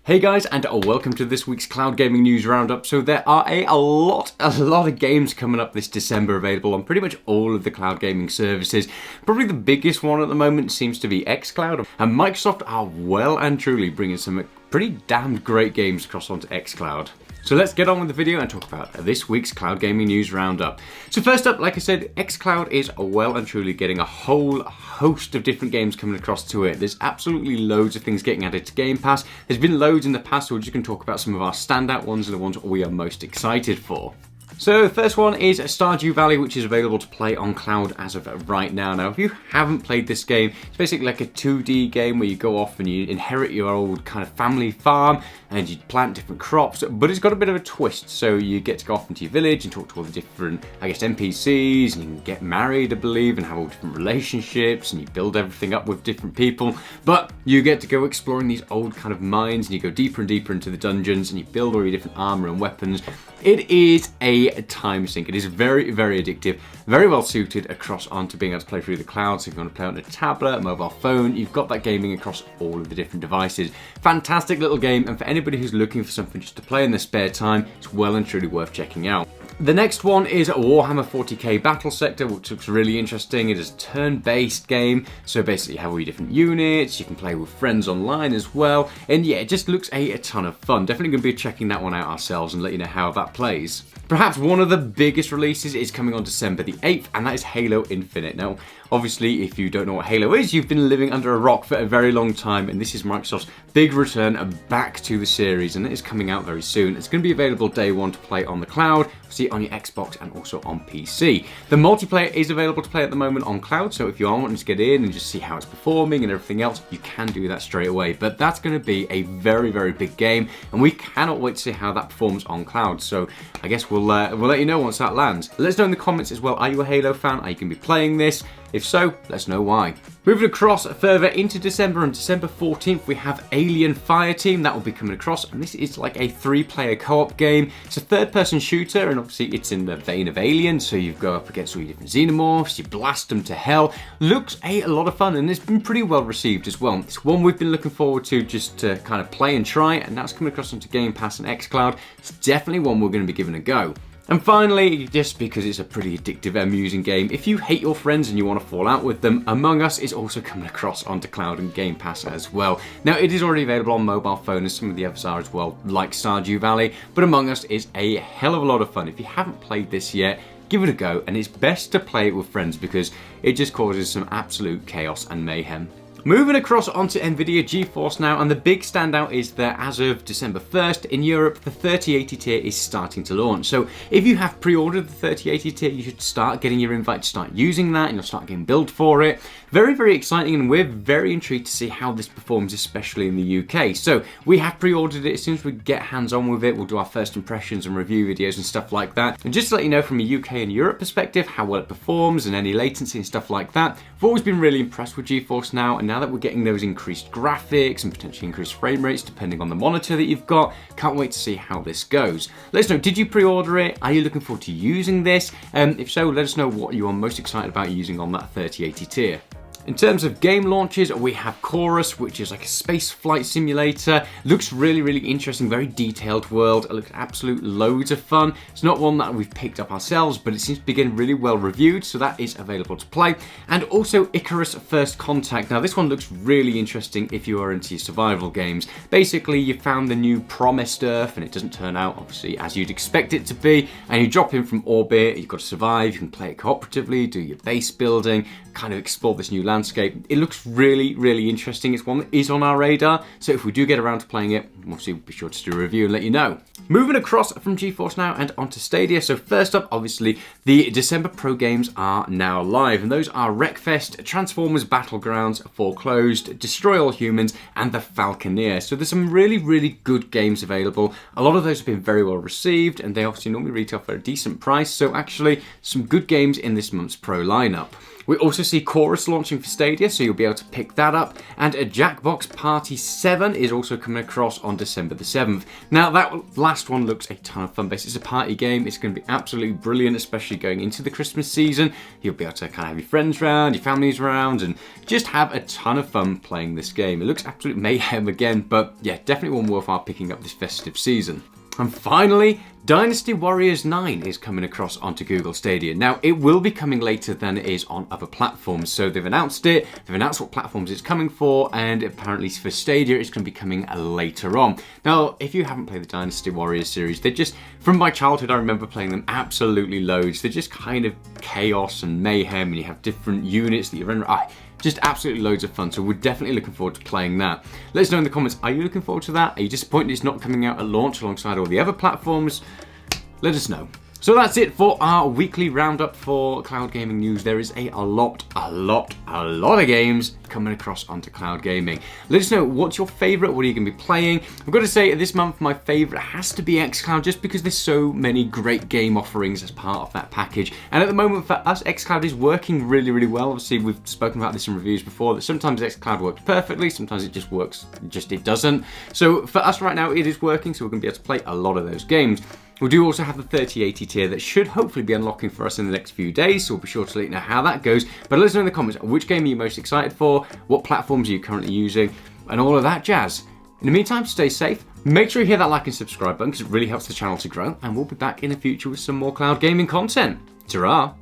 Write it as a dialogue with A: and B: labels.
A: Hey guys, and welcome to this week's Cloud Gaming News Roundup. So there are a lot of games coming up this December available on pretty much all of the cloud gaming services. Probably the biggest one at the moment seems to be xCloud, and Microsoft are well and truly bringing some pretty damned great games across onto xCloud. So let's get on with the video and talk about this week's Cloud Gaming News Roundup. So first up, like I said, xCloud is well and truly getting a whole host of different games coming across to it. There's absolutely loads of things getting added to Game Pass. There's been loads in the past, so we're just going to talk about some of our standout ones and the ones we are most excited for. So the first one is Stardew Valley, which is available to play on cloud as of right now. Now, if you haven't played this game, it's basically like a 2D game where you go off and you inherit your old kind of family farm and you plant different crops, but it's got a bit of a twist. So you get to go off into your village and talk to all the different, NPCs, and you can get married, I believe, and have all different relationships, and you build everything up with different people. But you get to go exploring these old kind of mines, and you go deeper and deeper into the dungeons, and you build all your different armor and weapons. It is a time sink. It is very, very addictive, very well suited across onto being able to play through the cloud. So if you want to play on a tablet, a mobile phone, you've got that gaming across all of the different devices. Fantastic little game, and for anybody who's looking for something just to play in their spare time, it's well and truly worth checking out. The next one is Warhammer 40k Battle Sector, which looks really interesting. It is a turn-based game, so basically you have all your different units, you can play with friends online as well, and yeah, it just looks a ton of fun. Definitely going to be checking that one out ourselves and let you know how that plays. Perhaps one of the biggest releases is coming on December the 8th, and that is Halo Infinite. Now, obviously, if you don't know what Halo is, you've been living under a rock for a very long time, and this is Microsoft's big return back to the series, and it is coming out very soon. It's going to be available day one to play on the cloud, see it on your Xbox and also on PC. The multiplayer is available to play at the moment on cloud, so if you are wanting to get in and just see how it's performing and everything else, you can do that straight away. But that's going to be a very, very big game, and we cannot wait to see how that performs on cloud. So I guess we'll let you know once that lands. Let us know in the comments as well, are you a Halo fan? Are you going to be playing this? If so, let us know why. Moving across further into December, on December 14th, we have Alien Fireteam. That will be coming across, and this is like a 3-player co-op game. It's a third-person shooter, and obviously it's in the vein of Alien, so you go up against all your different xenomorphs, you blast them to hell. Looks a lot of fun, and it's been pretty well received as well. It's one we've been looking forward to just to kind of play and try, and that's coming across onto Game Pass and xCloud. It's definitely one we're going to be giving a go. And finally, just because it's a pretty addictive, amusing game, if you hate your friends and you want to fall out with them, Among Us is also coming across onto Cloud and Game Pass as well. Now, it is already available on mobile phone, as some of the others are as well, like Stardew Valley, but Among Us is a hell of a lot of fun. If you haven't played this yet, give it a go, and it's best to play it with friends because it just causes some absolute chaos and mayhem. Moving across onto Nvidia GeForce Now, and the big standout is that as of December 1st in Europe, the 3080 tier is starting to launch. So if you have pre-ordered the 3080 tier, you should start getting your invite to start using that, and you'll start getting build for it. Very, very exciting, and we're very intrigued to see how this performs, especially in the UK. So we have pre-ordered it. As soon as we get hands-on with it, we'll do our first impressions and review videos and stuff like that. And just to let you know from a UK and Europe perspective, how well it performs and any latency and stuff like that, I've always been really impressed with GeForce Now, and now that we're getting those increased graphics and potentially increased frame rates depending on the monitor that you've got, can't wait to see how this goes. Let us know, did you pre-order it? Are you looking forward to using this? If so, let us know what you are most excited about using on that 3080 tier. In terms of game launches, we have Chorus, which is like a space flight simulator. Looks really, really interesting, very detailed world. It looks absolute loads of fun. It's not one that we've picked up ourselves, but it seems to be getting really well reviewed, so that is available to play. And also Icarus First Contact. Now this one looks really interesting if you are into your survival games. Basically, you found the new promised Earth, and it doesn't turn out, obviously, as you'd expect it to be, and you drop in from orbit, you've got to survive, you can play it cooperatively, do your base building, kind of explore this new landscape. It looks really, really interesting. It's one that is on our radar, so if we do get around to playing it, obviously be sure to do a review and let you know. Moving across from GeForce Now and onto Stadia. So first up, obviously, the December Pro Games are now live, and those are Wreckfest, Transformers Battlegrounds, Foreclosed, Destroy All Humans, and The Falconeer. So there's some really, really good games available. A lot of those have been very well received, and they obviously normally retail for a decent price, so actually some good games in this month's Pro lineup. We also see Chorus launching for Stadia, so you'll be able to pick that up. And a Jackbox Party 7 is also coming across on December the 7th. Now, that last one looks a ton of fun. Basically, it's a party game. It's going to be absolutely brilliant, especially going into the Christmas season. You'll be able to kind of have your friends around, your families around, and just have a ton of fun playing this game. It looks absolute mayhem again, but yeah, definitely one worthwhile picking up this festive season. And finally, Dynasty Warriors 9 is coming across onto Google Stadia. Now, it will be coming later than it is on other platforms. So they've announced it, they've announced what platforms it's coming for, and apparently for Stadia, it's going to be coming later on. Now, if you haven't played the Dynasty Warriors series, they're just, from my childhood, I remember playing them absolutely loads. They're just kind of chaos and mayhem, and you have different units that you run. Just absolutely loads of fun, so we're definitely looking forward to playing that. Let us know in the comments, are you looking forward to that? Are you disappointed it's not coming out at launch alongside all the other platforms? Let us know. So that's it for our weekly roundup for cloud gaming news. There is a lot of games coming across onto cloud gaming. Let us know, what's your favourite? What are you going to be playing? I've got to say, this month my favourite has to be xCloud, just because there's so many great game offerings as part of that package. And at the moment for us, xCloud is working really well. Obviously, we've spoken about this in reviews before, that sometimes xCloud works perfectly, sometimes it just works, it doesn't. So for us right now, it is working, so we're going to be able to play a lot of those games. We do also have the 3080 tier that should hopefully be unlocking for us in the next few days, so we'll be sure to let you know how that goes. But let us know in the comments, which game are you most excited for, what platforms are you currently using, and all of that jazz. In the meantime, stay safe, make sure you hit that like and subscribe button because it really helps the channel to grow, and we'll be back in the future with some more cloud gaming content. Ta-ra!